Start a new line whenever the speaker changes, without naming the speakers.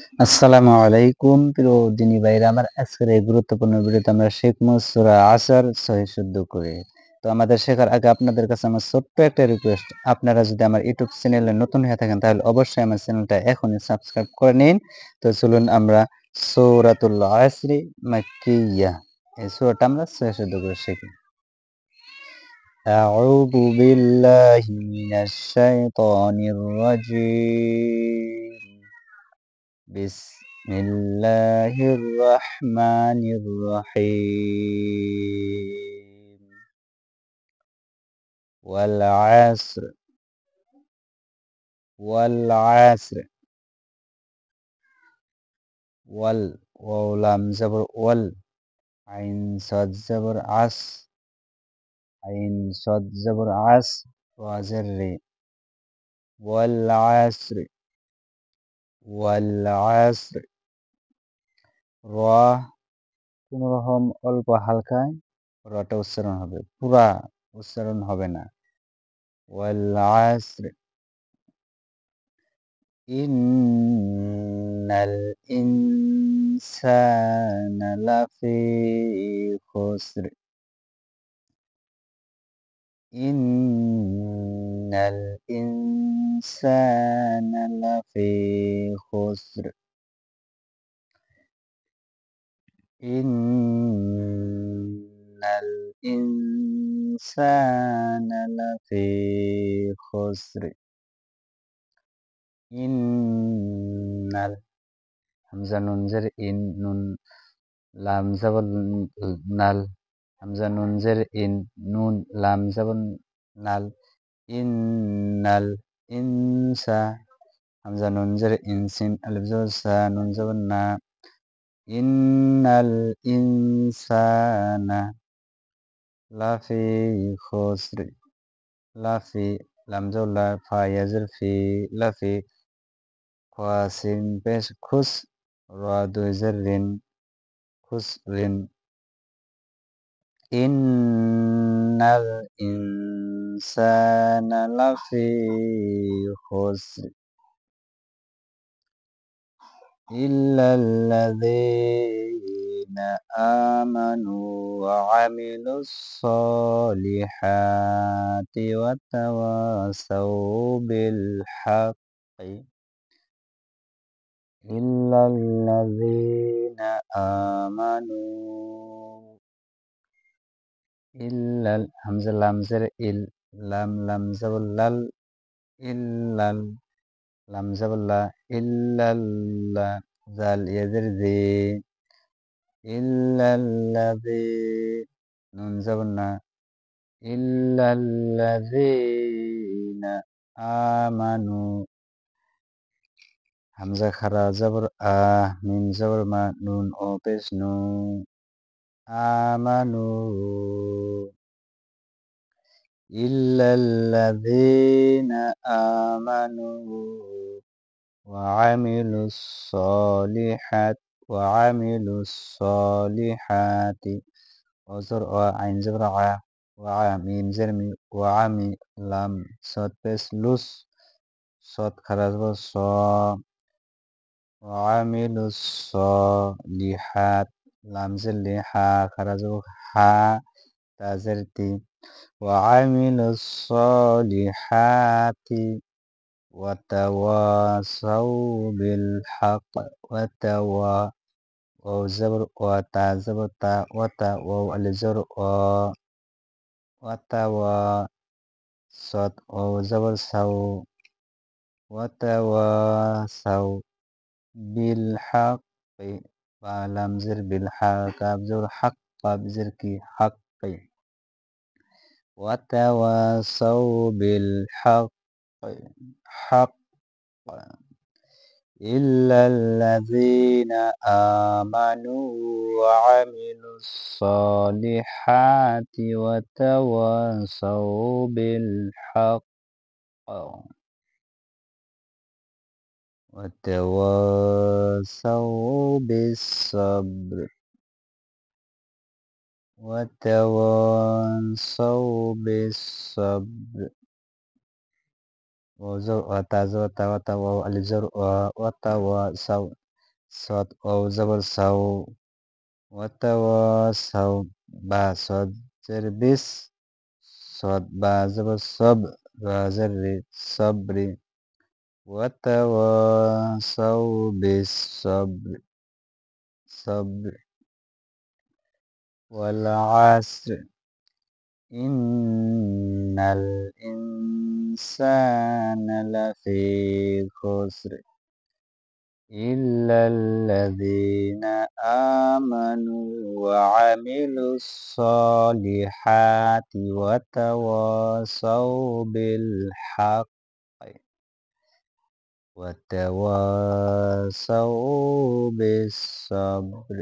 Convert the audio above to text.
আসসালামু আলাইকুম প্রিয় দিনী ভাইরা আমার আজকের এই গুরুত্বপূর্ণ ভিডিওতে আমরা শিখবো সূরা আসর সহি শুদ্ধ করে। তো আমাদের শেখার আগে আপনাদের কাছে আমার ছোট্ট একটা রিকোয়েস্ট, আপনারা যদি আমার ইউটিউব চ্যানেলে নতুন হয়ে থাকেন তাহলে অবশ্যই আমার চ্যানেলটা এখনই সাবস্ক্রাইব করে নিন। তো চলুন আমরা সূরাতুল আসরি মাক্কিয়াহ এই সূরাটা আমরা সহি শুদ্ধ করে শিখি। أعوذ بالله من الشيطان الرجيم بسم الله الرحمن الرحيم والعصر والعصر واو لام زبر عين صاد زبر عين صاد زبر وزر والعصر والعصر র কোন রকম অল্প হালকায় রটা উচ্চারণ হবে, পুরা উচ্চারণ হবে না। ওয়াল আসর ইন্নাল ইনসানা লাফি খুসর ইন্নাল ইনসানা লাফি খুসর ইন্নাল ইনসানা লাফি খুসর ইন্নাল হামজা নুন জের ইন নুন লাম জাবর নাল হামজা নুন জের ইন নুন লাম জাবর নাল ইন্নাল ইনসা হামজা নুন জের ইন সিন আলিফ জাবর সা নুন জাবর না ইন্নাল ইনসানা লাফি খুসর লাফি লাম জাবর লা ফা ইয়া জের ফি লাফি খোয়া সিন পেশ খুস রা দুই জের রিন খুসরিন ইন্নাল ইনসানা লাফি খুসর ইল্লাল্লাযীনা আমানু ওয়া আমিলুস সলিহাতি ওয়া তাওয়াসাউ বিল হাক্কি ইল্লাল্লাযীনা আমানু ইল্লাল হামজা লাম জের ইল লাম লাম জাবর লাল ইল্লাল লাম জাবর লা ইল্লাল্লা জাল ইয়াজের জি ইল্লাল্লাযী নুন জাবর না ইল্লাল্লাযীনা আমানু হামজা খারা জাবর আ মিম জাবর মা নুন ও পেশ নু আমানু ইল্লাল্লাযীনা আমানু وعملوا الصالحات وعملوا الصالحات وزر عين زبر وعميم زرمي وعمي لام صاد بس لس صاد خرز صا وعملوا الصالحات لام زل حا خرز حا تازرتي وعملوا الصالحات وتواصوا بالحق واو زبر وتا زبر تا وتا واو الزر وتوا صاد واو زبر سو وتواصوا بالحق لام زر بالحق كاف زر حق قاف زر كي حق وتواصوا بالحق حق إلا الذين آمنوا وعملوا الصالحات وتواصوا بالحق وتواصوا بالصبر وتواصوا بالصبر وزر وتزر وتوا الزر وتواصوا صاد واو زبر سو وتواصوا با صاد زر بس صاد با زبر صب را زر صبر وتواصوا بالصبر صبر والعصر إن الإنسان لفي خسر إلا الذين آمنوا وعملوا الصالحات وتواصوا بالحق وتواصوا بالصبر